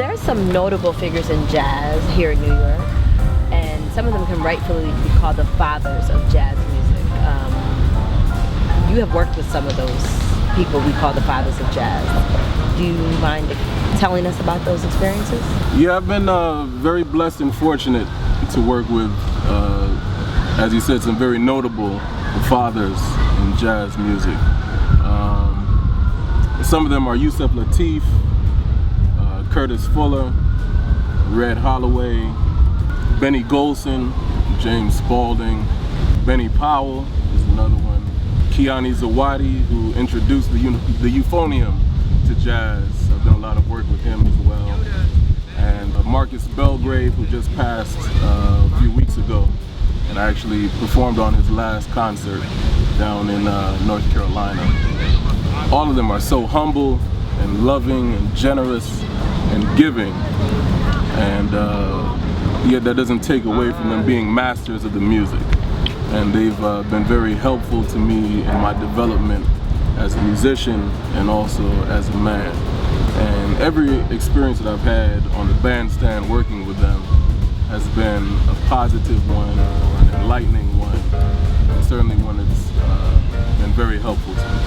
there's some notable figures in jazz here in New York, and some of them can rightfully be called the fathers of jazz music. You have worked with some of those people we call the fathers of jazz. Do you mind telling us about those experiences? Yeah, I've been very blessed and fortunate to work with, as you said, some very notable fathers in jazz music. Some of them are Yusef Lateef, Curtis Fuller, Red Holloway, Benny Golson, James Spaulding, Benny Powell is another one, Kiani Zawadi, who introduced the euphonium to jazz. I've done a lot of work with him as well. And Marcus Belgrave, who just passed a few weeks ago, and I actually performed on his last concert down in North Carolina. All of them are so humble and loving and generous and giving, and yet that doesn't take away from them being masters of the music. And they've been very helpful to me in my development as a musician and also as a man. And every experience that I've had on the bandstand working with them has been a positive one or an enlightening one, and certainly one that's been very helpful to me.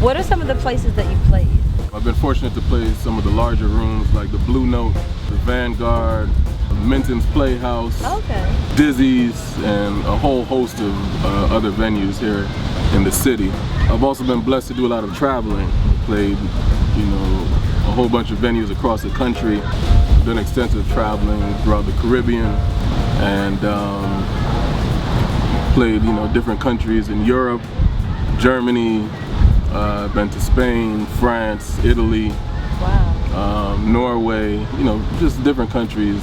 What are some of the places that you played? I've been fortunate to play some of the larger rooms like the Blue Note, the Vanguard, Minton's Playhouse, Dizzy's, and a whole host of other venues here in the city. I've also been blessed to do a lot of traveling. Played, a whole bunch of venues across the country. I've done extensive traveling throughout the Caribbean, and played, different countries in Europe, Germany. Been to Spain, France, Italy, Norway, just different countries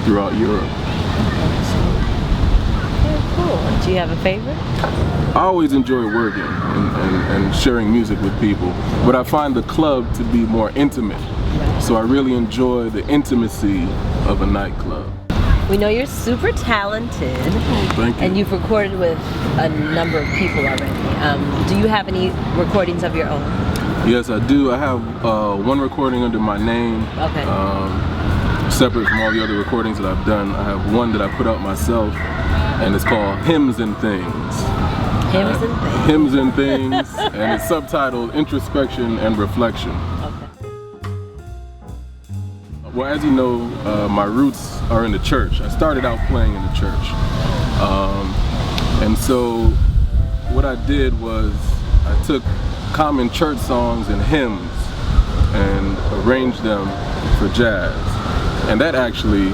throughout Europe. Very cool. Do you have a favorite? I always enjoy working and sharing music with people, but I find the club to be more intimate. So I really enjoy the intimacy of a nightclub. We know you're super talented. Oh, thank you. And you've recorded with a number of people already. Do you have any recordings of your own? Yes, I do. I have one recording under my name. Okay. Separate from all the other recordings that I've done. I have one that I put out myself, and it's called Hymns and Things. Hymns and Things. Hymns and Things, and it's subtitled Introspection and Reflection. Well, as you know, my roots are in the church. I started out playing in the church. And so what I did was I took common church songs and hymns and arranged them for jazz. And that actually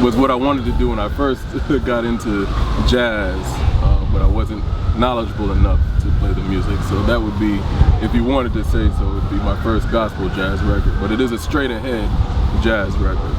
was what I wanted to do when I first got into jazz, but I wasn't knowledgeable enough to play the music. So that would be, if you wanted to say so, it would be my first gospel jazz record. But it is a straight ahead jazz record.